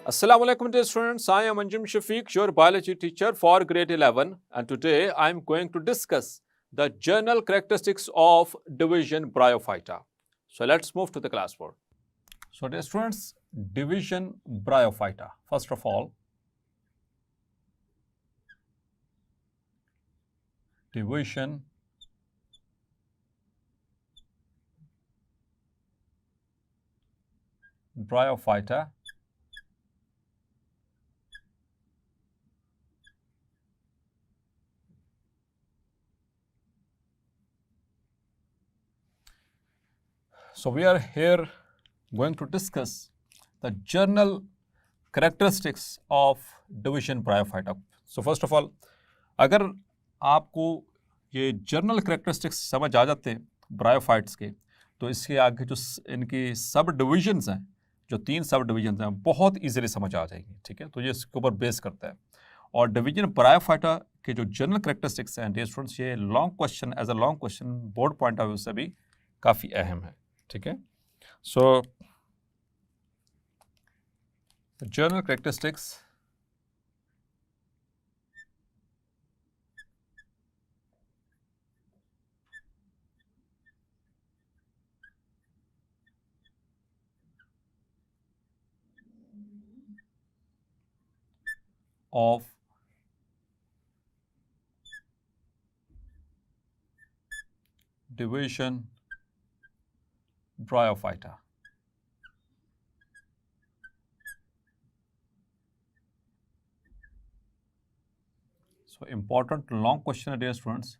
Assalamu alaikum dear students, I am Anjum Shafiq, your biology teacher for grade 11, and today I am going to discuss the general characteristics of division bryophyta. So let's move to the classboard. So dear students, division bryophyta. First of all, division bryophyta So we are here going to discuss the general characteristics of division bryophyta. So first of all, अगर आपको ये general characteristics समझ आ जाते हैं bryophytes के, तो इसके आगे जो इनकी सब डिविजन्स हैं, जो 3 सब डिविजन्स हैं, बहुत इजीली समझ आ जाएंगी. ठीक है, तो ये इसके ऊपर बेस करता है. और डिवीजन ब्रायोफाइटा के जो जनरल कैरेक्टरिस्टिक्स हैं डियर स्टूडेंट्स, ये long question as a long question board point of view से भी काफ़ी अहम है. ठीक है, so general characteristics of division bryophyta. So important long question है dear students.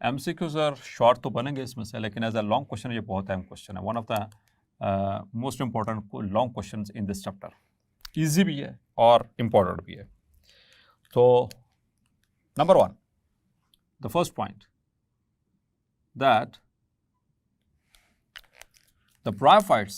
MCQs are short तो बनेंगे इसमें से, लेकिन एज अ लॉन्ग क्वेश्चन ये बहुत अहम क्वेश्चन है. One of the most important long question in this chapter. Easy भी है और इम्पॉर्टेंट भी है. तो number 1, the first point, that the bryophytes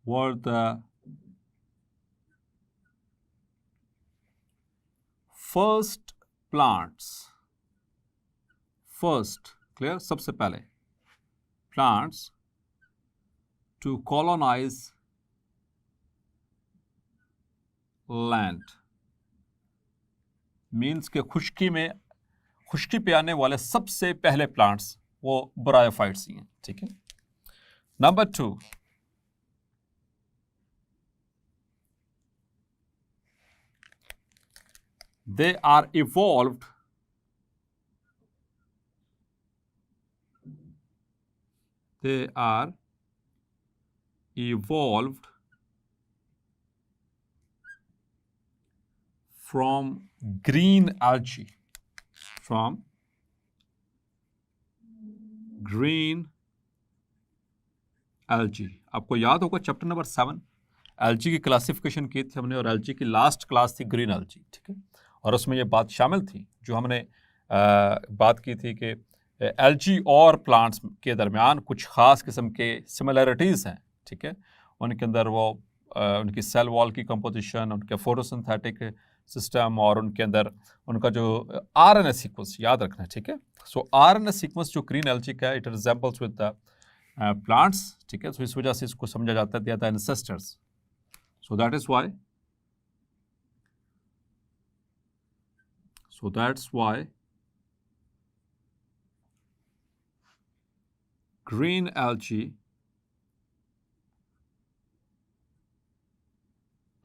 were the first plants, first, clear, सबसे पहले plants to colonize land. Means के खुश्की पे आने वाले सबसे पहले प्लांट्स वो ब्रायोफाइट्स ही हैं. ठीक है. Number 2, they are evolved from green algae, आपको याद होगा चैप्टर नंबर 7 एल्जी की क्लासिफिकेशन की थी हमने, और एल्जी की लास्ट क्लास थी ग्रीन एल्जी. ठीक है, और उसमें ये बात शामिल थी जो हमने बात की थी कि एल्जी और प्लांट्स के दरमियान कुछ ख़ास किस्म के सिमिलरिटीज़ हैं. ठीक है, उनके अंदर वो उनकी सेल वॉल की कंपोजिशन, उनके फोटोसिंथेटिक सिस्टम, और उनके अंदर उनका जो RNA सीक्वेंस याद रखना है. ठीक है, सो RNA सीक्वेंस जो ग्रीन एल्जी का है, it resembles with the plants. ठीक है, तो इस वजह से इसको समझा जाता है they are the ancestors. So that's why green algae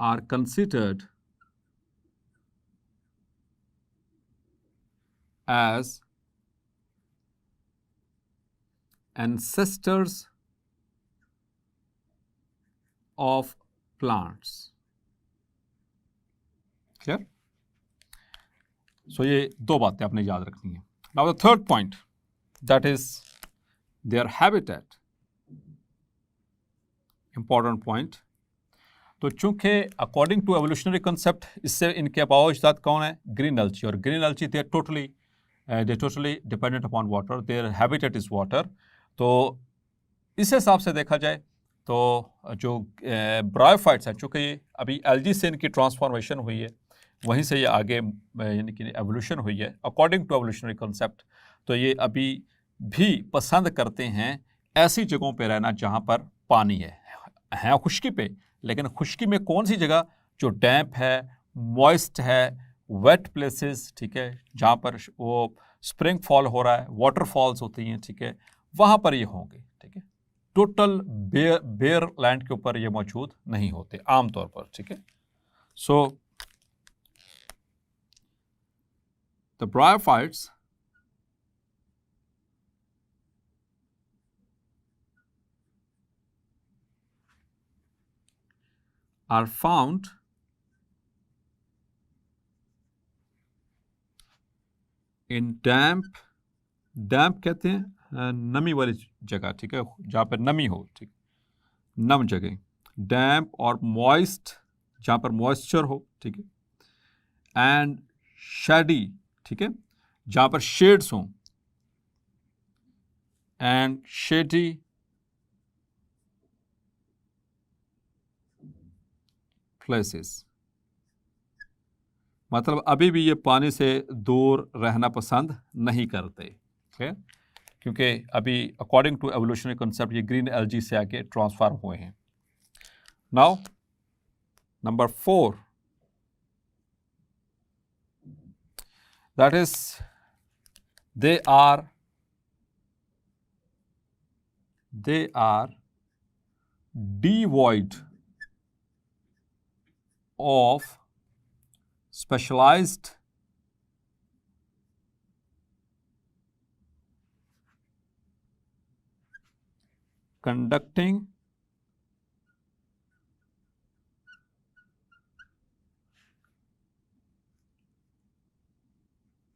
are considered as ancestors of plants. Clear? So ये 2 बातें आपने याद रखनी है. Now the third point, that is their habitat. Important point. तो चूंकि अकॉर्डिंग टू एवोल्यूशनरी कंसेप्ट इससे इनके अबाव अजदाद कौन है? Green algae. और green algae they totally dependent upon water, their habitat is water. तो इस हिसाब से देखा जाए तो जो ब्रायोफाइट्स हैं, चूँकि अभी एल्गी से इनकी ट्रांसफॉर्मेशन हुई है, वहीं से ये आगे यानी कि एवोल्यूशन हुई है अकॉर्डिंग टू एवोल्यूशनरी कॉन्सेप्ट। तो ये अभी भी पसंद करते हैं ऐसी जगहों पे रहना जहाँ पर पानी है खुश्की पे, लेकिन खुश्की में कौन सी जगह जो डैम्प है, मॉइस्ट है, वेट प्लेसेस, ठीक है, जहाँ पर वो स्प्रिंग फॉल हो रहा है, वाटरफॉल्स होती हैं, ठीक है, वहाँ पर ये होंगे, ठीक है। टोटल बेयर लैंड के ऊपर ये मौजूद नहीं होते आमतौर पर, ठीक है। So the bryophytes are found in डैम्प कहते हैं नमी वाली जगह, ठीक है, जहाँ पर नमी हो, ठीक, नम जगह, डैम्प, और मॉइस्ट जहाँ पर मॉइस्चर हो, ठीक है, एंड शेडी, ठीक है, जहाँ पर शेड्स हों, एंड शेडी प्लेसेस। मतलब अभी भी ये पानी से दूर रहना पसंद नहीं करते, ठीक है, क्योंकि अभी अकॉर्डिंग टू एवोल्यूशनरी कॉन्सेप्ट ये ग्रीन एल्जी से आके ट्रांसफॉर्म हुए हैं। Now number 4, that is they are devoid of specialized conducting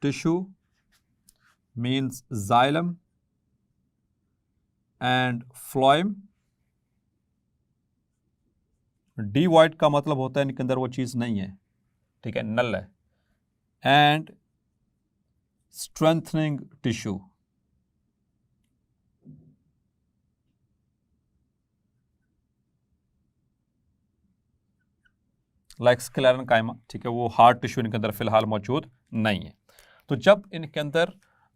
tissue, means xylem and phloem। Devoid का मतलब होता है इनके अंदर वो चीज़ नहीं है, ठीक है, नल है। And strengthening tissue, like sclerenchyma, ठीक है, वो हार्ड टिश्यू इनके अंदर फिलहाल मौजूद नहीं है। तो जब इनके अंदर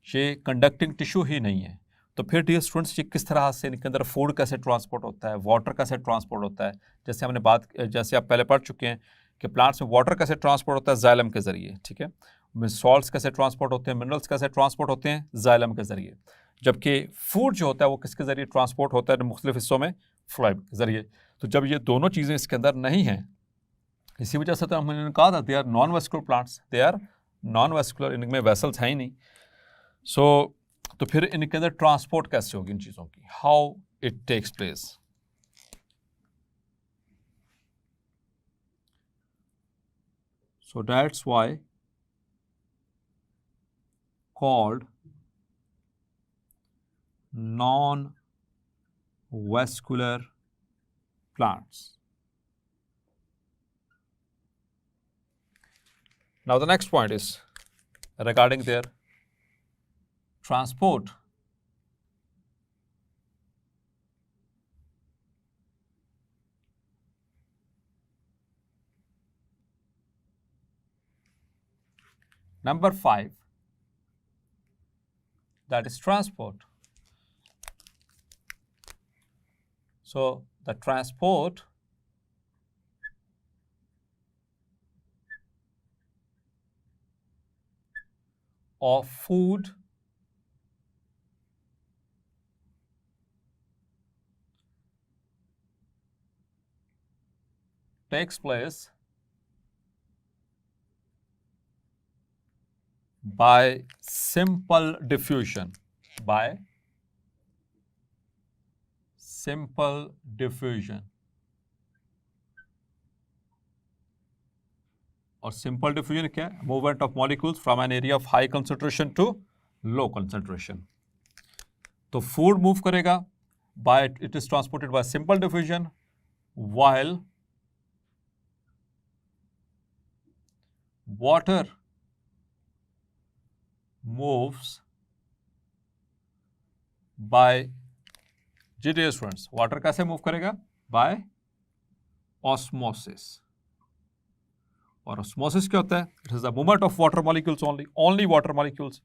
ये कंडक्टिंग टिश्यू ही नहीं है, तो फिर डियर स्टूडेंट्स ये किस तरह से इनके अंदर फूड कैसे ट्रांसपोर्ट होता है, वाटर कैसे ट्रांसपोर्ट होता है। जैसे आप पहले पढ़ चुके हैं कि प्लांट्स में वाटर कैसे ट्रांसपोर्ट होता है, जाइलम के जरिए, ठीक है, सॉल्ट्स कैसे ट्रांसपोर्ट होते हैं, मिनरल्स कैसे ट्रांसपोर्ट होते हैं, जाइलम के जरिए। जबकि फूड जो होता है वो किसके जरिए ट्रांसपोर्ट होता है, मुख्तलिफ हिस्सों में फ्लोएम के जरिए। तो जब ये दोनों चीज़ें इसके अंदर नहीं हैं, इसी वजह से तो हमने कहा था they are non vascular plants, they are non vascular, इनमें वेसल्स हैं ही नहीं। सो तो फिर इनके अंदर ट्रांसपोर्ट कैसे होगी इन चीज़ों की, how it takes place. So that's why called non vascular plants. Now the next point is regarding their transport. Number 5, that is transport. So the transport of food takes place by simple diffusion, by simple diffusion. और simple diffusion क्या है, movement of molecules from an area of high concentration to low concentration. तो food move करेगा by, it is transported by simple diffusion, while water moves by, जी dear students, water कैसे move करेगा, by osmosis. और osmosis क्या होता है? It is the movement of water molecules only water molecules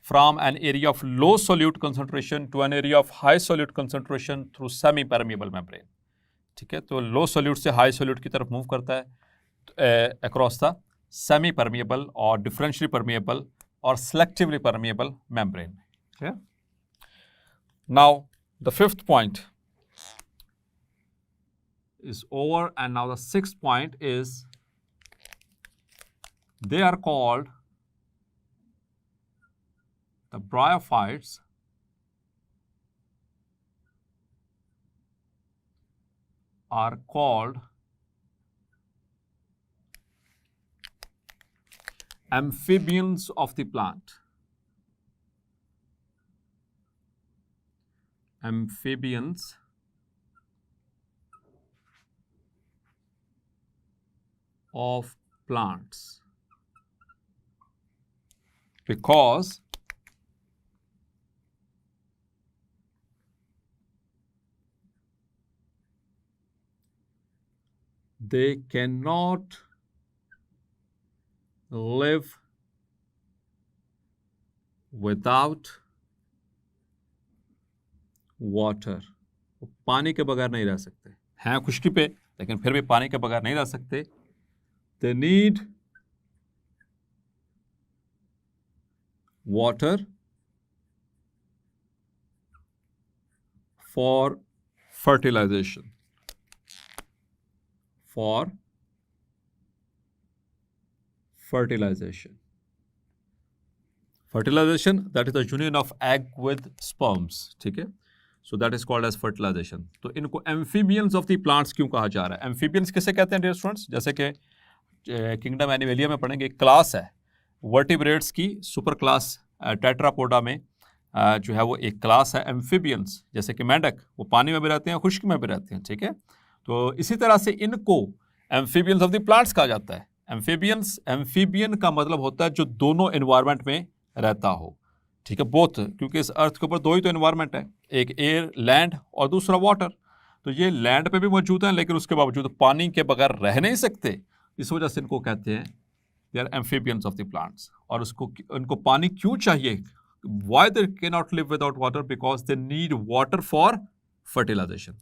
from an area of low solute concentration to an area of high solute concentration through semi permeable membrane. ठीक है, तो लो solute से high solute की तरफ move करता है across the semi permeable और differentially permeable और selectively permeable membrane. Now the fifth point is over, and now the sixth point is they are called the bryophytes are called amphibians of the plant. Amphibians of plants, because they cannot live without water. वो पानी के बगैर नहीं रह सकते हैं, खुश्की पे, लेकिन फिर भी पानी के बगैर नहीं रह सकते। They need water for fertilization. For fertilization. Fertilization, that is the union of egg with sperms. ठीक है, so that is called as fertilization. तो इनको amphibians of the plants क्यों कहा जा रहा है? Amphibians किसे कहते हैं dear students? जैसे कि किंगडम एनिमेलिया में पढ़ेंगे, एक क्लास है वर्टिब्रेट्स की, सुपर क्लास टेट्रापोडा में जो है वो एक क्लास है एम्फीबियंस, जैसे कि मेंढक, वो पानी में भी रहते हैं, खुश्क में भी रहते हैं। ठीक है, तो इसी तरह से इनको एम्फीबियंस ऑफ द प्लांट्स कहा जाता है। एम्फीबियन का मतलब होता है जो दोनों एनवायरनमेंट में रहता हो। ठीक है, बोथ, क्योंकि इस अर्थ के ऊपर दो ही तो एनवायरनमेंट है, एक एयर लैंड और दूसरा वाटर। तो ये लैंड पे भी मौजूद है, लेकिन उसके बावजूद पानी के बगैर रह नहीं सकते, इस वजह से इनको कहते हैं they are amphibians of the plants. और उनको पानी क्यों चाहिए? Why they can not live without water? Because they need water for fertilization.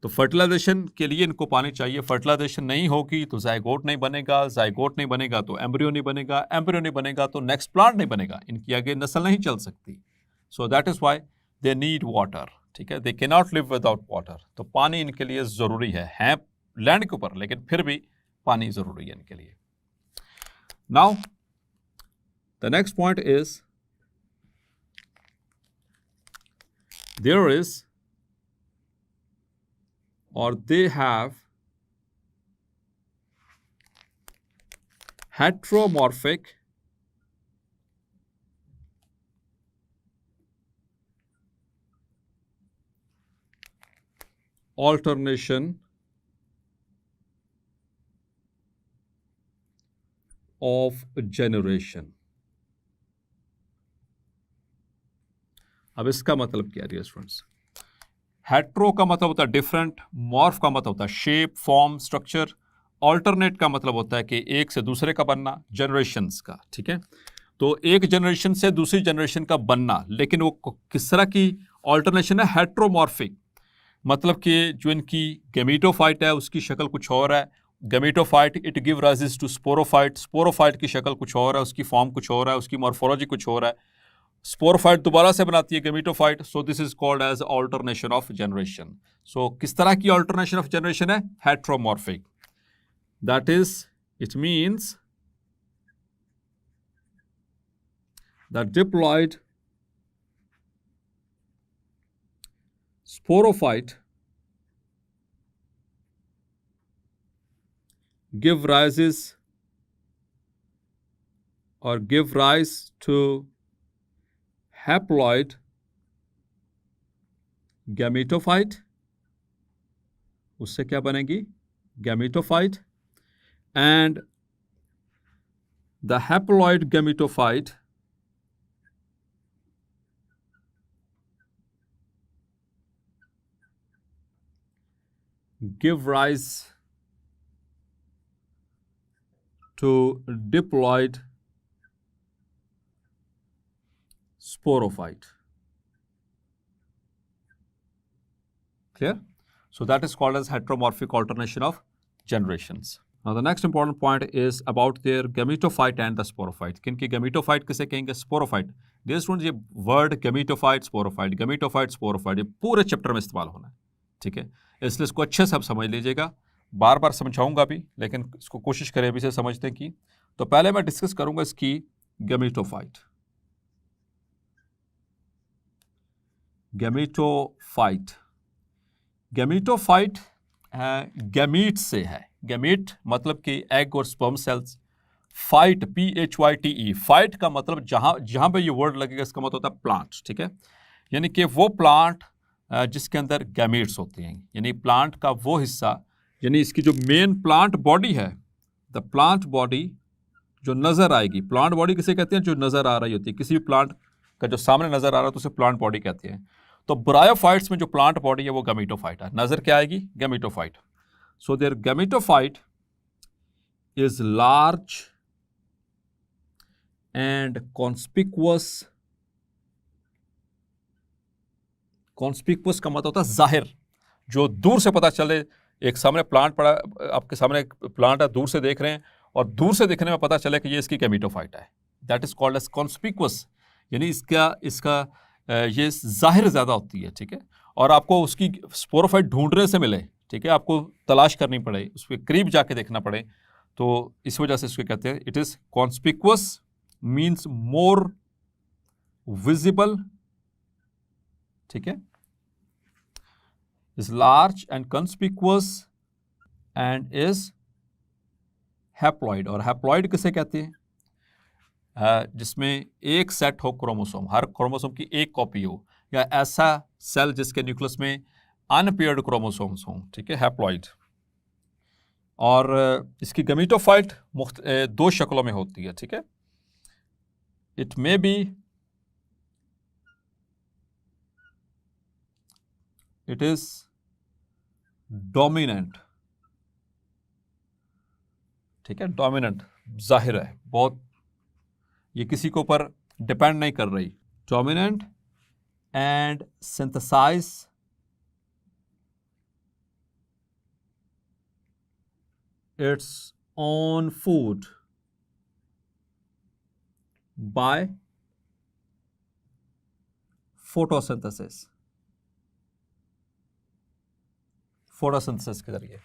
तो फर्टिलाइजेशन के लिए इनको पानी चाहिए। फर्टिलाइजेशन नहीं होगी तो जाइगोट नहीं बनेगा, जाइगोट नहीं बनेगा तो एम्ब्रियो नहीं बनेगा, एम्ब्रियो नहीं बनेगा तो नेक्स्ट प्लांट नहीं बनेगा, इनकी आगे नस्ल नहीं चल सकती। So that is why they need water. ठीक है, दे can not live without water. तो पानी इनके लिए ज़रूरी है लैंड के ऊपर, लेकिन फिर भी पानी ज़रूरी है इनके लिए। Now the next point is there is or they have heteromorphic alternation of generation। अब इसका मतलब क्या है स्टूडेंट्स? हेट्रो का मतलब होता है डिफरेंट, मॉर्फ का मतलब होता है शेप, फॉर्म, स्ट्रक्चर, ऑल्टरनेट का मतलब होता है कि एक से दूसरे का बनना, जनरेशंस का। ठीक है, तो एक जनरेशन से दूसरी जनरेशन का बनना, लेकिन वो किस तरह की ऑल्टरनेशन है? हेट्रोमॉर्फिक, मतलब कि जो इनकी गैमीटोफाइट है उसकी शक्ल कुछ और है। Gametophyte it gives rise to sporophyte, sporophyte की शक्ल कुछ और है, उसकी फॉर्म कुछ और है, उसकी मॉर्फोलॉजी कुछ और है। स्पोरोफाइट दोबारा से बनाती है gametophyte, so this is called as alternation of generation. सो किस तरह की ऑल्टरनेशन ऑफ जनरेशन है? Heteromorphic. That is it means the diploid sporophyte give rise to haploid gametophyte, उससे क्या बनेगी? gametophyte, and the haploid gametophyte give rise to diploid sporophyte. Clear? So that is called as heteromorphic alternation of generations. Now the next important point is about their gametophyte and the sporophyte. किनकी gametophyte किसे कहेंगे? Sporophyte. Dear students, ये word gametophyte, sporophyte ये पूरे chapter में इस्तेमाल होना है, ठीक है? इसलिए इसको अच्छे से आप समझ लीजिएगा. बार बार समझाऊंगा भी, लेकिन इसको कोशिश करें अभी से समझने की. तो पहले मैं डिस्कस करूंगा इसकी gametophyte. गैमीटोफाइट गैमीट से है. गैमीट मतलब कि एग और sperm cells. Fight PHYTE, fight का मतलब जहां पे ये वर्ड लगेगा इसका मतलब होता है प्लांट, ठीक है? यानी कि वो प्लांट जिसके अंदर गैमीट्स होते हैं, यानी प्लांट का वो हिस्सा, यानी इसकी जो मेन प्लांट बॉडी है, द प्लांट बॉडी जो नजर आएगी. प्लांट बॉडी किसे कहते हैं? जो नजर आ रही होती है. किसी भी प्लांट का जो सामने नजर आ रहा है तो उसे प्लांट बॉडी कहते हैं. तो ब्रायोफाइट्स में जो प्लांट बॉडी है वो गैमेटोफाइट है. नजर क्या आएगी? Gametophyte. So their gametophyte is large and conspicuous. Conspicuous का मतलब होता है जाहिर, जो दूर से पता चले. एक सामने प्लांट पड़ा, आपके सामने एक प्लांट है, दूर से देख रहे हैं और दूर से देखने में पता चले कि ये इसकी गैमेटोफाइट है. That is called as conspicuous. यानी इसका ये जाहिर ज़्यादा होती है, ठीक है? और आपको उसकी स्पोरोफाइट ढूंढने से मिले, ठीक है? आपको तलाश करनी पड़े, उसके करीब जाके देखना पड़े, तो इस वजह से इसको कहते हैं it is conspicuous, means more visible, ठीक है? Is large and conspicuous and is haploid. और हैप्लॉइड किसे कहते हैं? जिसमें एक सेट हो क्रोमोसोम, हर क्रोमोसोम की एक कॉपी हो, या ऐसा सेल जिसके न्यूक्लियस में अनपेयर्ड क्रोमोसोम्स हों, ठीक है? हैप्लॉइड. और इसकी गैमेटोफाइट दो शक्लों में होती है, ठीक है? It may be it is dominant, ठीक है? डोमिनेंट जाहिर है, बहुत, ये किसी के ऊपर डिपेंड नहीं कर रही. Dominant and synthesize its own food by photosynthesis. Photosynthesis के जरिए.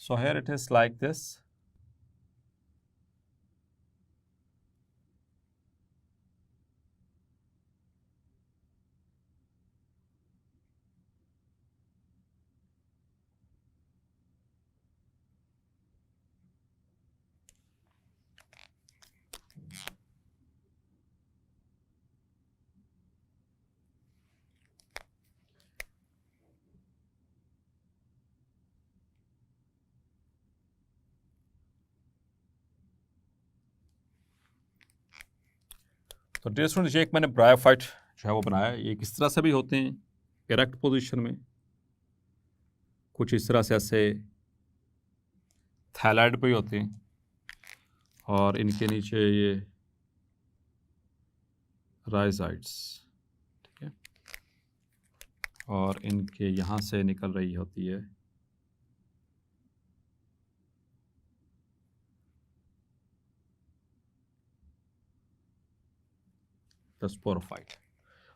So here it is like this. तो डियर स्टूडेंट्स, ये एक मैंने ब्रायोफाइट जो है वो बनाया. ये किस तरह से भी होते हैं इरेक्ट पोजीशन में, कुछ इस तरह से ऐसे थैलाइड पे भी होते हैं, और इनके नीचे ये राइजाइड्स, ठीक है? और इनके यहाँ से निकल रही होती है स्पोरोफाइट.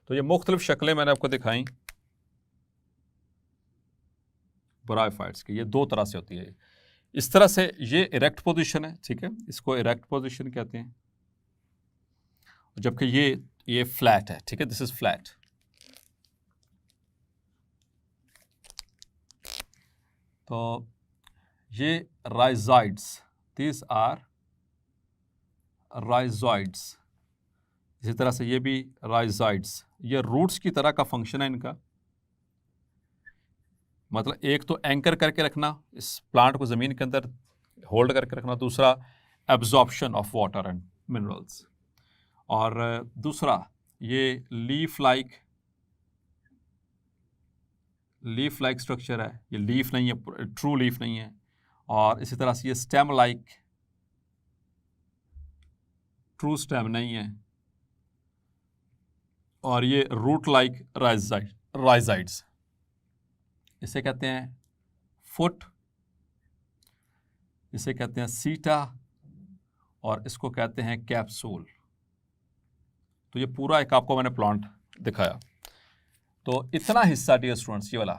तो ये मुख्तलिफ शक्लें मैंने आपको दिखाई ब्रायोफाइट्स की. ये दो तरह से होती है. इस तरह से ये इरेक्ट पोजीशन है, ठीक है? इसको इरेक्ट पोजीशन कहते हैं. जबकि ये फ्लैट है, ठीक है? This is flat. तो ये राइजाइड्स, दिस आर राइजॉइड्स. इसी तरह से ये भी राइजाइड्स. ये रूट्स की तरह का फंक्शन है इनका. मतलब एक तो एंकर करके रखना, इस प्लांट को ज़मीन के अंदर होल्ड करके रखना. दूसरा absorption of water and minerals. और दूसरा ये लीफ लाइक स्ट्रक्चर है, ये लीफ नहीं है, ट्रू लीफ नहीं है। और इसी तरह से ये स्टेम लाइक, ट्रू स्टेम नहीं है। और ये रूट लाइक राइजाइड्स, इसे कहते हैं फुट, इसे कहते हैं सीटा, और इसको कहते हैं कैप्सूल। तो ये पूरा एक आपको मैंने प्लांट दिखाया। तो इतना हिस्सा डियर स्टूडेंट्स, ये वाला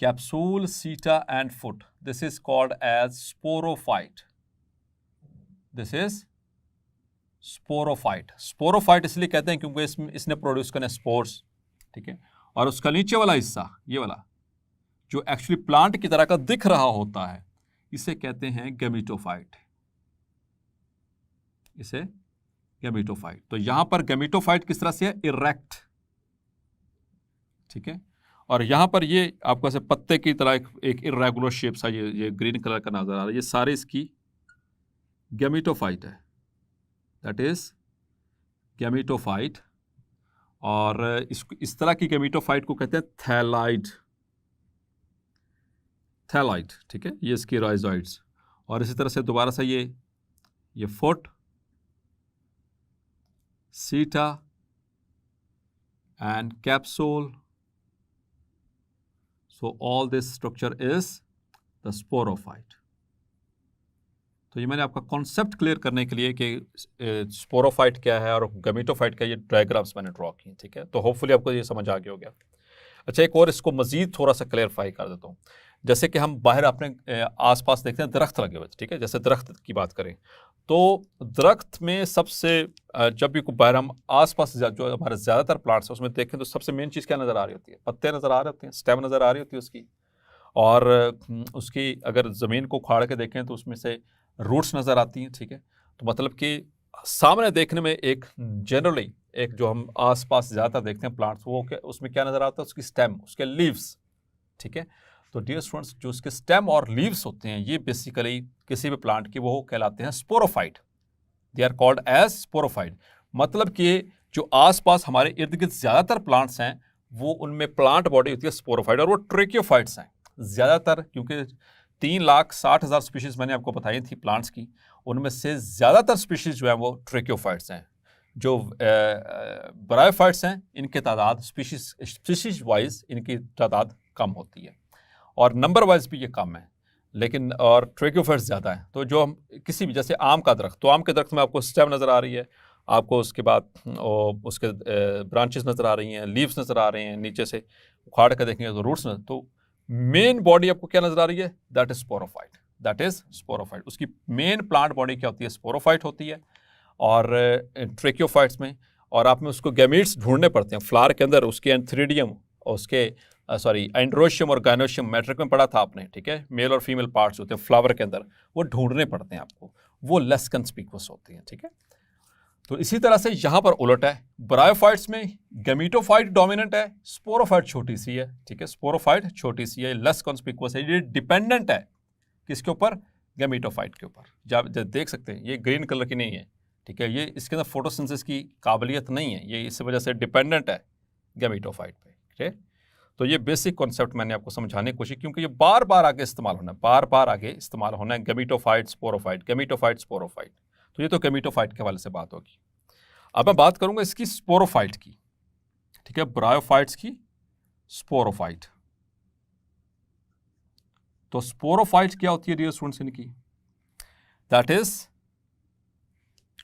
capsule, seta and foot, this is called as sporophyte. This is sporophyte. Sporophyte इसलिए कहते हैं क्योंकि इसने प्रोड्यूस करने स्पोर्स, ठीक है। और उसका नीचे वाला हिस्सा, ये वाला जो एक्चुअली प्लांट की तरह का दिख रहा होता है, इसे कहते हैं गैमेटोफाइट। इसे गैमेटोफाइट। तो यहां पर गैमेटोफाइट किस तरह से है, इरेक्ट, ठीक है। और यहां पर ये आपको ऐसे पत्ते की तरह एक इरेगुलर शेप सा ये ग्रीन कलर का नजर आ रहा है, ये सारे इसकी गैमेटोफाइट है, दैट इज गैमेटोफाइट। और इस तरह की गैमेटोफाइट को कहते हैं थैलाइड, ठीक है। ये इसकी राइजोइड्स। और इसी तरह से दोबारा से ये फुट, सीटा and capsule. So all this structure is the sporophyte. तो ये मैंने आपका कॉन्सेप्ट क्लियर करने के लिए कि स्पोरोफाइट क्या है और गैमेटोफाइट का ये डायग्राम्स मैंने ड्रॉ किए, ठीक है। तो होपफुली आपको ये समझ आ गया हो गया। अच्छा, एक और इसको मजीद थोड़ा सा क्लियरफाई कर देता हूँ। जैसे कि हम बाहर अपने आसपास देखते हैं दरख्त लगे हुए, ठीक है। जैसे दरख्त की बात करें तो दरख्त में सबसे जब भी बाहर हम आसपास जो हमारे ज़्यादातर प्लांट्स हैं उसमें देखें तो सबसे मेन चीज़ क्या नज़र आ रही होती है, पत्ते नज़र आ रहे होते हैं, स्टेम नज़र आ रही होती है उसकी। और उसकी अगर ज़मीन को उखाड़ के देखें तो उसमें से रूट्स नज़र आती हैं, ठीक है। तो मतलब कि सामने देखने में एक जनरली एक जो हम आसपास ज़्यादातर देखते हैं प्लांट्स, वो उसमें क्या नज़र आता है, उसकी स्टेम, उसके लीव्स, ठीक है। तो डियर स्टूडेंट्स, जो इसके स्टेम और लीव्स होते हैं ये बेसिकली किसी भी प्लांट के वो कहलाते हैं sporophyte. They are called as sporophyte. मतलब कि जो आसपास हमारे इर्द गिर्द ज़्यादातर प्लांट्स हैं वो उनमें प्लांट बॉडी होती है स्पोरोफाइट, और वो ट्रेकियोफाइट्स हैं ज़्यादातर, क्योंकि 3,60,000 स्पीशीज़ मैंने आपको बताई थी प्लांट्स की, उनमें से ज़्यादातर स्पीशीज़ जो है वो ट्रेकियोफाइट्स हैं। जो ब्रायोफाइट्स हैं इनके तादाद स्पीशीज़ वाइज इनकी तादाद कम होती है, और नंबर वाइज भी ये कम है, लेकिन और ट्रेकियोफाइट्स ज़्यादा है। तो जो हम किसी भी, जैसे आम का दरख्त, तो आम के दरख्त में आपको स्टेम नज़र आ रही है, आपको उसके बाद उसके ब्रांचेस नज़र आ रही हैं, लीव्स नज़र आ रहे हैं, नीचे से उखाड़ कर देखेंगे तो रूट्स नज़र। तो मेन बॉडी आपको क्या नज़र आ रही है, that is sporophyte, that is sporophyte. उसकी मेन प्लांट बॉडी क्या होती है, स्पोरोफाइट होती है। और ट्रेकियोफाइट्स में, और आप में उसको गैमीट्स ढूंढने पड़ते हैं फ्लावर के अंदर, उसके एंथ्रीडियम और उसके एंड्रोशियम और गायनोशियम, मैट्रिक में पढ़ा था आपने, ठीक है। मेल और फीमेल पार्ट्स होते हैं फ्लावर के अंदर, वो ढूंढने पड़ते हैं आपको, वो लेस कंस्पिकुअस होती हैं, ठीक है। तो इसी तरह से यहाँ पर उलट है, ब्रायोफाइट्स में गैमेटोफाइट डोमिनेंट है, स्पोरोफाइट छोटी सी है, ठीक है। स्पोरोफाइट छोटी सी है, लेस कंस्पिकुअस है, ये डिपेंडेंट है किसके ऊपर, गैमेटोफाइट के ऊपर। जब देख सकते हैं ये ग्रीन कलर की नहीं है, ठीक है, ये इसके अंदर फोटोसिंथेसिस की काबिलियत नहीं है, ये इस वजह से डिपेंडेंट है गैमेटोफाइट पे, ठीक है। तो ये बेसिक कॉन्सेप्ट मैंने आपको समझाने की कोशिश, क्योंकि ये बार बार आगे इस्तेमाल होना है, बार बार आगे इस्तेमाल होना है, गैमेटोफाइट स्पोरोफाइट, गैमेटोफाइट स्पोरोफाइट। तो ये तो गैमेटोफाइट के हवाले से बात होगी। अब मैं बात करूंगा इसकी स्पोरोफाइट की, ठीक है, ब्रायोफाइट्स की स्पोरोफाइट। तो स्पोरोफाइट क्या होती है डियर स्टूडेंट्स इनकी, दैट इज,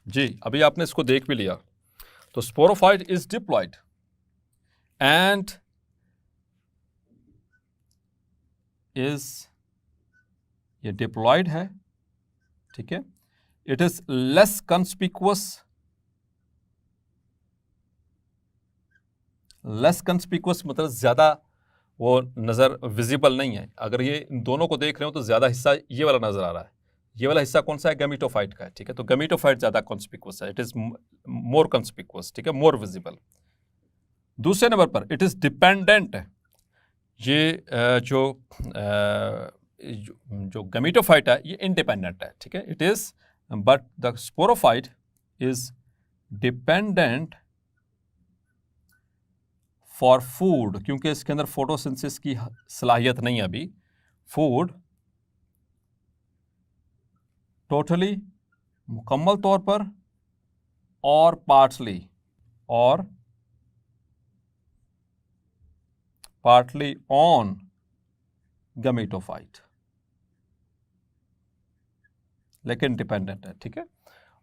जी अभी आपने इसको देख भी लिया। तो sporophyte is diploid and is, ये डिप्लॉयड है, ठीक है। It is less conspicuous, less conspicuous मतलब ज्यादा वो नजर विजिबल नहीं है। अगर ये इन दोनों को देख रहे हो तो ज्यादा हिस्सा ये वाला नजर आ रहा है, ये वाला हिस्सा कौन सा है, गैमेटोफाइट का है, ठीक है। तो गैमेटोफाइट ज्यादा कंस्पिकुअस है, इट इज मोर कंस्पिकुअस, ठीक है, मोर विजिबल। दूसरे नंबर पर इट इज डिपेंडेंट है, ये जो गैमेटोफाइट है ये इंडिपेंडेंट है, ठीक है। It is, but the sporophyte is dependent for food, क्योंकि इसके अंदर फोटोसिंथेसिस की सलाहियत नहीं है अभी, फूड टोटली मुकम्मल तौर पर और पार्टली ऑन गमीटोफाइट, लेकिन डिपेंडेंट है, ठीक है।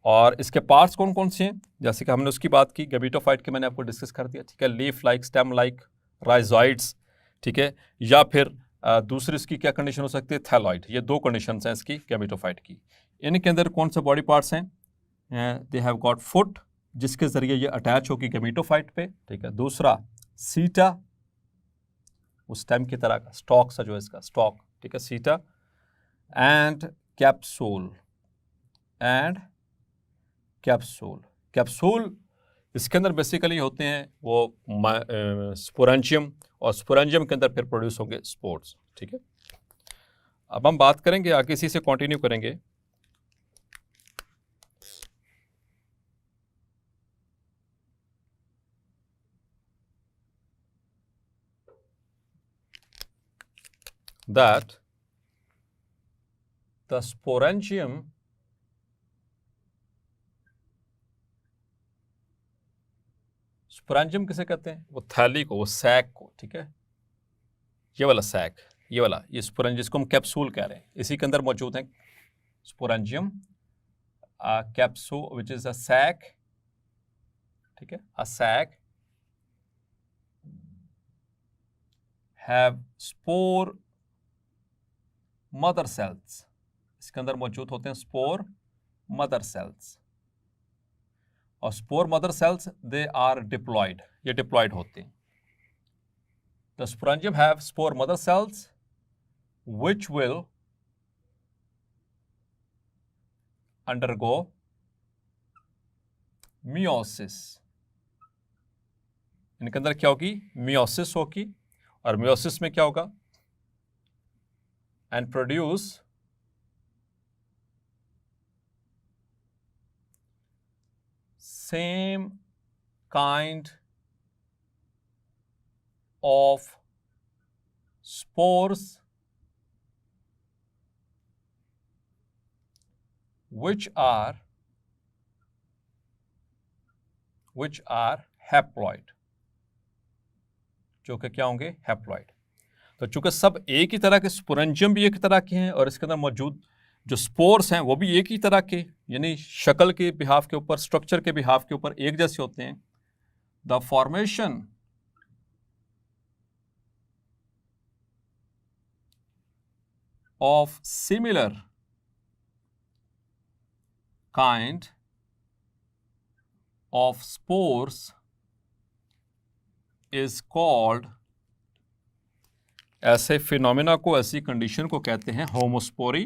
और इसके पार्ट्स कौन कौन से हैं, जैसे कि हमने उसकी बात की, गमीटोफाइट के मैंने आपको डिस्कस कर दिया, ठीक है। Leaf like, stem like, rhizoids, ठीक है, या फिर दूसरी इसकी क्या कंडीशन हो सकती है, थैलॉइड। ये दो कंडीशंस हैं इसकी गमीटोफाइट की। इनके अंदर कौन से बॉडी पार्ट्स हैं, दे हैव गॉट फुट, जिसके जरिए ये अटैच होगी गमीटोफाइट पे, ठीक है। दूसरा सीटा, उस स्टेम की तरह का स्टॉक सा जो है इसका स्टॉक, ठीक है, सीटा, एंड कैप्सूल, कैप्सूल इसके अंदर बेसिकली होते हैं वो स्पोरेंजियम, और स्पोरेंजियम के अंदर फिर प्रोड्यूस होंगे स्पोर्स, ठीक है। अब हम बात करेंगे आगे, इसी से कंटिन्यू करेंगे। that the sporangium किसे कहते हैं, वो थैली को, वो सैक को, ठीक है, ये वाला सैक, ये वाला, ये स्पोरेंजियम जिसको हम कैप्सूल कह रहे हैं, इसी के अंदर मौजूद है sporangium capsule which is a sac, ठीक है, a sac have spore mother cells, इसके अंदर मौजूद होते हैं स्पोर मदर सेल्स, और spore mother cells they are diploid, ये डिप्लॉयड होते हैं। The sporangium have spore mother cells which will undergo meiosis, इनके अंदर क्या होगी, meiosis होगी, और meiosis में क्या होगा, and produce same kind of spores which are haploid, जो कि क्या होंगे, हैप्लॉइड। तो चूंकि सब एक ही तरह के, स्पोरेंजियम भी एक ही तरह के हैं, और इसके अंदर मौजूद जो स्पोर्स हैं वो भी एक ही तरह के, यानी शक्ल के बिहाफ के ऊपर, स्ट्रक्चर के बिहाफ के ऊपर एक जैसे होते हैं। The formation of similar kind of spores is called, ऐसे फिनोमेना को, ऐसी कंडीशन को कहते हैं homospory.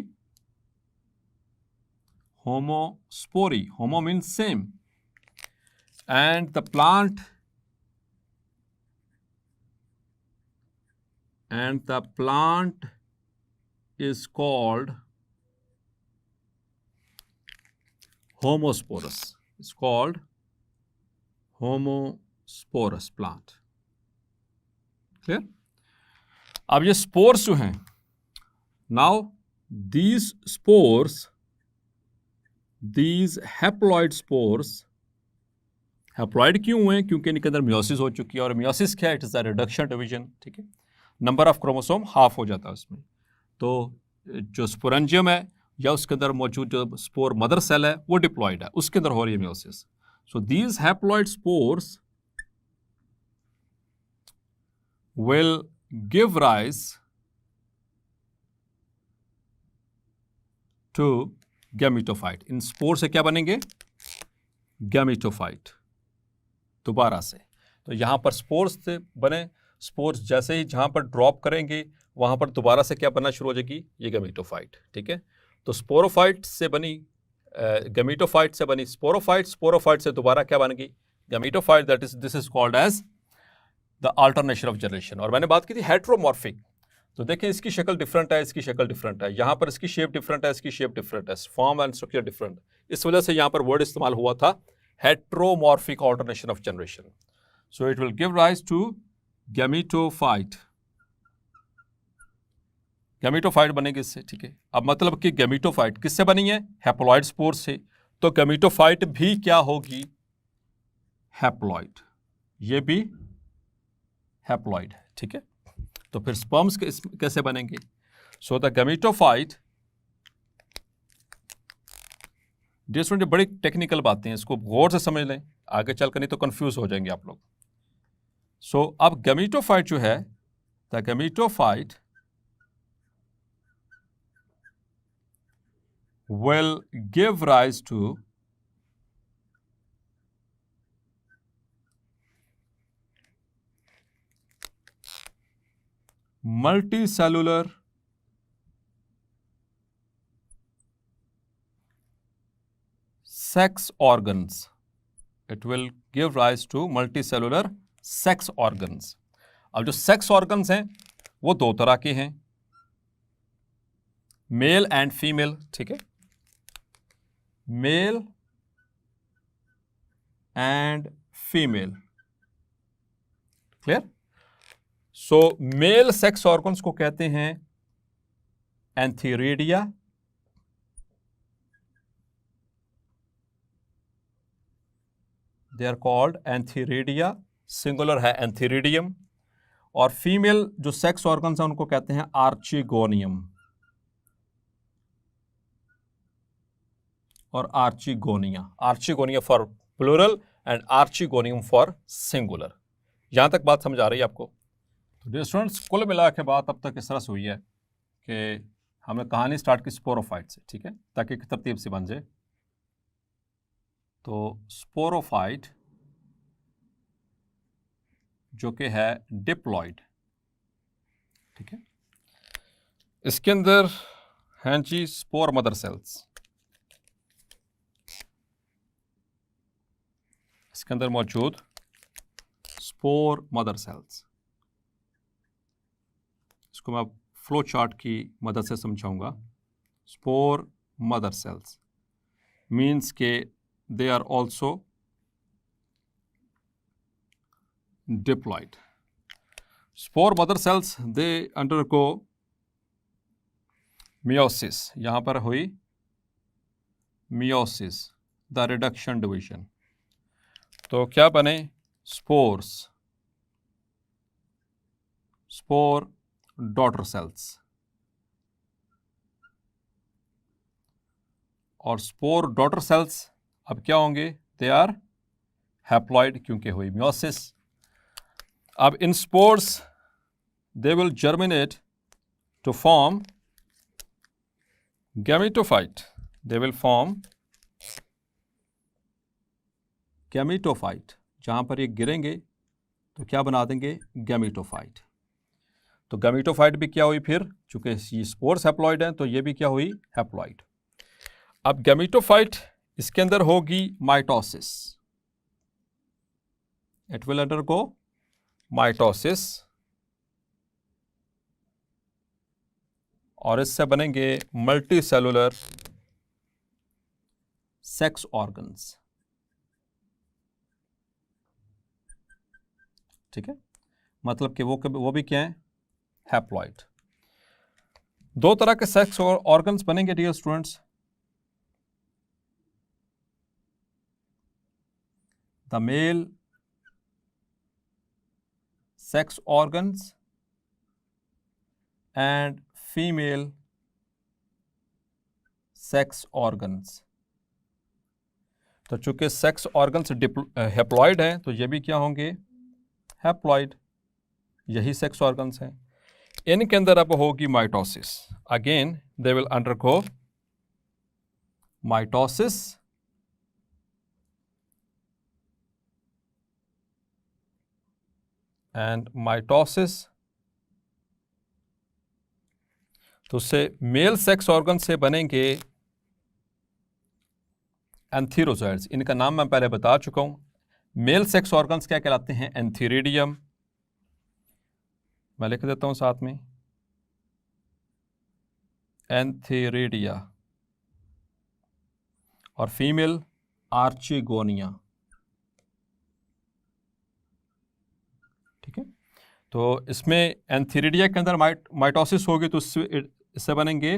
Homo means same, and the plant is called homosporous. It's called homosporous plant. Clear? अब ये स्पोर्स जो हैं, now these spores, these haploid spores, haploid क्यों हुए, क्योंकि इनके अंदर मियोसिस हो चुकी है, और मियोसिस क्या है, it is a reduction division, ठीक है, नंबर ऑफ क्रोमोसोम हाफ हो जाता है उसमें। तो जो स्पोरेंजियम है या उसके अंदर मौजूद जो स्पोर मदर सेल है वो डिप्लॉयड है, उसके अंदर हो रही है meiosis. So these haploid spores will give rise to gametophyte. इन स्पोर से क्या बनेंगे, गैमेटोफाइट दोबारा से। तो यहां पर स्पोर्स से बने, स्पोर्स जैसे ही जहां पर ड्रॉप करेंगे वहां पर दोबारा से क्या बनना शुरू हो जाएगी, ये गैमेटोफाइट, ठीक है। तो स्पोरोफाइट से बनी गैमेटोफाइट से बनी स्पोरोफाइट, स्पोरोफाइट से दोबारा क्या बनेगी, gametophyte. That is, this is called as the alternation of generation. और मैंने बात की थी हेट्रोमॉर्फिक, तो देखें इसकी शक्ल डिफरेंट है, इसकी शक्ल डिफरेंट है, यहाँ पर इसकी शेप डिफरेंट है, इसकी शेप डिफरेंट है, फॉर्म एंड स्ट्रक्चर डिफरेंट। इस वजह से यहाँ पर वर्ड इस्तेमाल हुआ था heteromorphic alternation of generation. So it will give rise to gametophyte. Gametophyte बनेगी इससे, ठीक है। अब मतलब कि गैमेटोफाइट किससे बनी है? हैप्लॉइड स्पोर से। तो गैमेटोफाइट भी क्या होगी? हैप्लॉइड। ये भी हैप्लॉइड है, ठीक है। तो फिर स्पर्म्स कैसे बनेंगे? सो द गैमेटोफाइट, डिस्टेंट बड़ी टेक्निकल बातें हैं, इसको गौर से समझ लें, आगे चलकर नहीं तो कंफ्यूज हो जाएंगे आप लोग। सो अब गैमेटोफाइट जो है, the gametophyte will give rise to multicellular sex organs. It will give rise to multicellular sex organs. अब जो सेक्स ऑर्गन्स हैं वो दो तरह के हैं, मेल एंड फीमेल, ठीक है। Male and female, clear. So male sex organs को कहते हैं antheridia, they are called antheridia, singular है एंथीरिडियम। और फीमेल जो सेक्स ऑर्गन्स हैं उनको कहते हैं आर्चिगोनियम और archegonia. Archegonia for plural and archegonium for singular. यहां तक बात समझ आ रही है आपको? तो डियर स्टूडेंट्स, कुल मिला के बात अब तक इस तरह से हुई है कि हमने कहानी स्टार्ट की स्पोरोफाइट से, ठीक है, ताकि एक तरतीब से बन जाए। तो स्पोरोफाइट जो कि है डिप्लॉइड, ठीक है, इसके अंदर हैं जी स्पोर मदर सेल्स। इसके अंदर मौजूद स्पोर मदर सेल्स, इसको मैं फ्लो चार्ट की मदद से समझाऊंगा। स्पोर मदर सेल्स मीन्स के they are also diploid. Spore mother cells they undergo meiosis, यहां पर हुई मियोसिस, द रिडक्शन डिवीजन। तो क्या बने? Spores, spore daughter cells. और स्पोर डॉटर सेल्स अब क्या होंगे? दे आर हैप्लॉइड, क्योंकि हुई मियोसिस। अब इन spores they will germinate to form gametophyte. They will form gametophyte. जहां पर ये गिरेंगे तो क्या बना देंगे? गैमेटोफाइट। तो गैमेटोफाइट भी क्या हुई फिर? चूंकि ये स्पोर्स हैप्लॉइड हैं तो ये भी क्या हुई? हैप्लॉइड। अब गैमेटोफाइट इसके अंदर होगी mitosis. It will undergo mitosis और इससे बनेंगे मल्टी सेलुलर सेक्स ऑर्गन्स, ठीक है। मतलब कि वो भी क्या है? हैप्लॉइड। दो तरह के सेक्स ऑर्गन्स बनेंगे dear students. The male sex organs and female sex organs. तो चूंकि सेक्स ऑर्गन्स हैप्लॉइड हैं तो ये भी क्या होंगे? हैप्लॉइड। यही सेक्स ऑर्गन्स हैं। इनके अंदर अब होगी mitosis. Again they will undergo mitosis and mitosis. तो उससे मेल सेक्स ऑर्गन से बनेंगे एंथीरोजॉइड्स। इनका नाम मैं पहले बता चुका हूं। मेल सेक्स ऑर्गन्स क्या कहलाते हैं? एंथीरिडियम। मैं लिख देता हूं साथ में, एंथीरिडिया। और फीमेल आर्चिगोनिया। तो इसमें एंथीरिडिया के अंदर माइटोसिस होगी तो इससे बनेंगे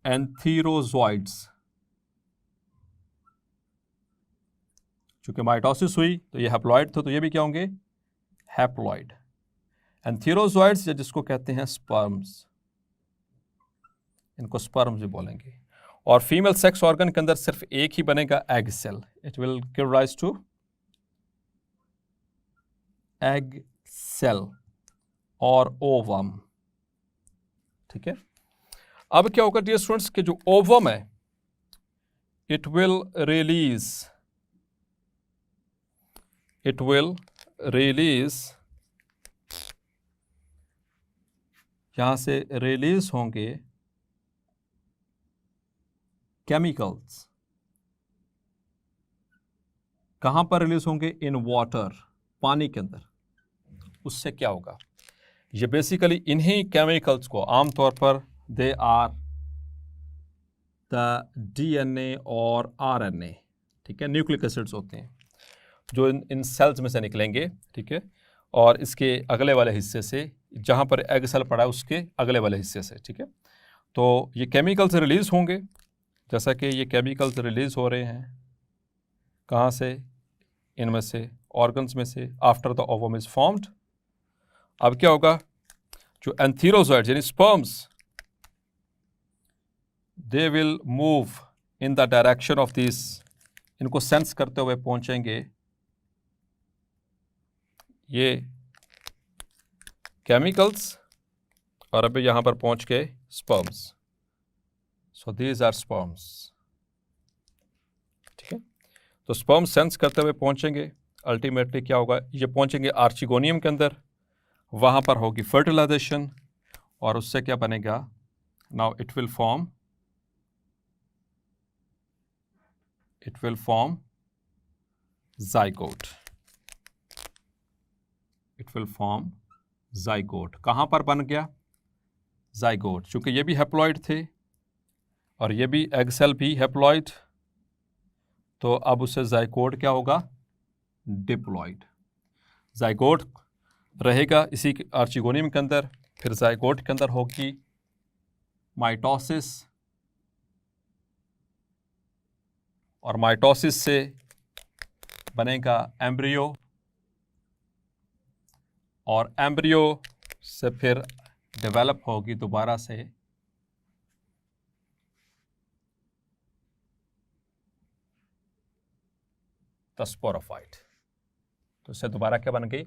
एंथीरोजॉइड्स। चूंकि माइटोसिस हुई तो ये हैप्लॉइड थे, तो ये भी क्या होंगे, हैप्लॉइड। एंथीरोजॉइड्स जिसको कहते हैं स्पर्म्स, इनको स्पर्म्स भी बोलेंगे। और फीमेल सेक्स ऑर्गन के अंदर सिर्फ एक ही बनेगा, egg cell. It will give rise to egg cell और ओवम। ठीक है। अब क्या होगा डियर स्टूडेंट्स कि जो ओवम है इट विल रिलीज यहां से रिलीज होंगे केमिकल्स। कहां पर रिलीज होंगे, इन वाटर, पानी के अंदर। उससे क्या होगा, ये बेसिकली इन्हीं केमिकल्स को आमतौर पर दे आर द डीएनए और आरएनए, ठीक है, न्यूक्लिक एसिड्स होते हैं जो इन सेल्स में से निकलेंगे। ठीक है। और इसके अगले वाले हिस्से से, जहां पर एग सेल पड़ा है उसके अगले वाले हिस्से से। ठीक है। तो ये केमिकल्स रिलीज होंगे, जैसा कि ये केमिकल्स रिलीज हो रहे हैं कहाँ से, इनमें से, ऑर्गन्स में से, after the ovum is formed. अब क्या होगा, जो एंथीरोजॉइड्स यानी sperms, they will move in the direction of this, इनको सेंस करते हुए पहुंचेंगे ये केमिकल्स, और अभी यहां पर पहुंच गए sperms. So these are sperms. ठीक है। तो स्पर्म सेंस करते हुए पहुंचेंगे, अल्टीमेटली क्या होगा, ये पहुंचेंगे आर्चिगोनियम के अंदर, वहां पर होगी फर्टिलाइजेशन, और उससे क्या बनेगा, now it will form zygote. It will form zygote. कहां पर बन गया, जाइगोट। चूंकि ये भी हैप्लॉइड थे और ये भी एग सेल भी हैप्लॉइड, तो अब उससे जाइगोट क्या होगा, डिप्लॉइड। जाइगोट रहेगा इसी आर्चिगोनियम के अंदर, फिर जाइगोट के अंदर होगी माइटोसिस, और माइटोसिस से बनेगा एम्ब्रियो, और एम्ब्रियो से फिर डेवलप होगी दोबारा से द स्पोरोफाइट। तो इससे दोबारा क्या बन गई,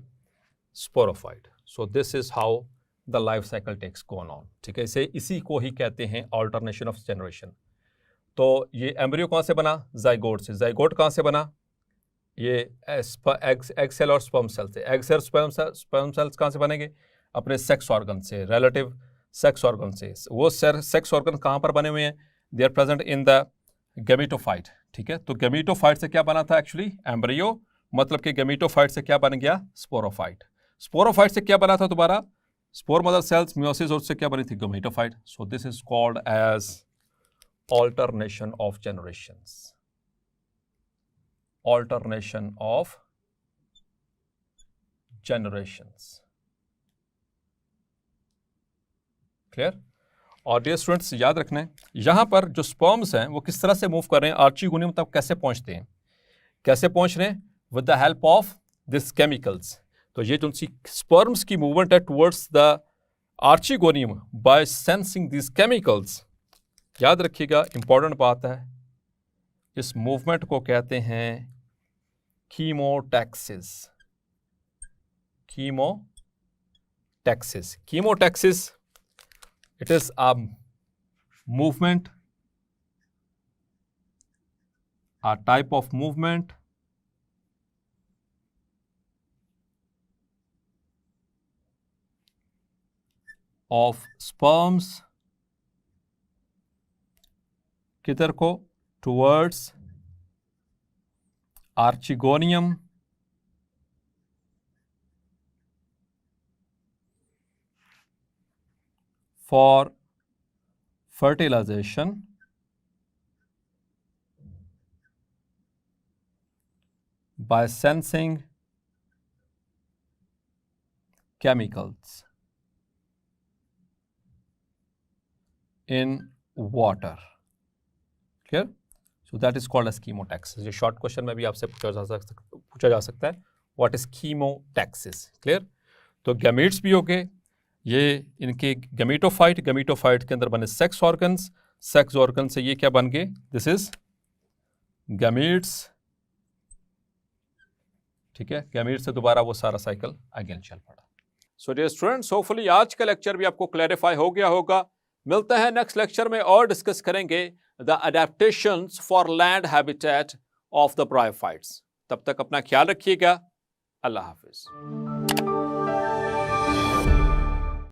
sporophyte. So this is how the life cycle takes gone on. ठीक है। इसी को ही कहते हैं ऑल्टरनेशन ऑफ जनरेशन। तो ये एम्ब्रियो कहाँ से बना, जाइगोट से। जाइगोट कहाँ से बना, ये एग सेल और स्पर्म सेल से। एग सेल स्पर्म सेल्स कहाँ से बनेंगे, अपने सेक्स ऑर्गन से, रिलेटिव सेक्स ऑर्गन से। वो सेक्स ऑर्गन कहाँ पर बने हुए हैं, they are present in the gametophyte. ठीक है। तो गैमेटोफाइट से क्या बना था एक्चुअली, एम्ब्रियो, मतलब कि गैमेटोफाइट से क्या बन गया, स्पोरोफाइट। स्पोरोफाइट से क्या बना था दोबारा, स्पोर मदर सेल्स, मियोसिस, और उससे क्या बनी थी, gametophyte. So this is called as alternation of generations. Alternation of generations. Clear? और डियर स्टूडेंट्स याद रखना है, यहां पर जो स्पर्म्स हैं वो किस तरह से मूव कर रहे हैं, आर्चिगोनियम तक कैसे पहुंचते हैं, कैसे पहुंच रहे हैं, with the help of this chemicals. तो ये जो स्पर्म्स की मूवमेंट है towards the archegonium by sensing this chemicals, याद रखिएगा इंपॉर्टेंट बात है, इस मूवमेंट को कहते हैं chemotaxis. Chemotaxis, chemotaxis, it is a movement, a type of movement of sperms किधर को, towards archegonium for fertilization by sensing chemicals in water. Clear? So that is called as chemotaxis. ये short question में भी आपसे पूछा जा सकता है, what is chemotaxis? Clear? तो gametes भी हो गए, ये इनके gametophyte के अंदर बने sex organs से ये क्या बन गए? This is gametes. ठीक है, gametes से दोबारा वो सारा साइकिल अगेन चल पड़ा. सो डियर स्टूडेंट्स, होपफुली आज का लेक्चर भी आपको क्लैरिफाई हो गया होगा. मिलते हैं नेक्स्ट लेक्चर में और डिस्कस करेंगे the adaptations for land habitat of the bryophytes. तब तक अपना ख्याल रखिएगा. अल्लाह हाफिज.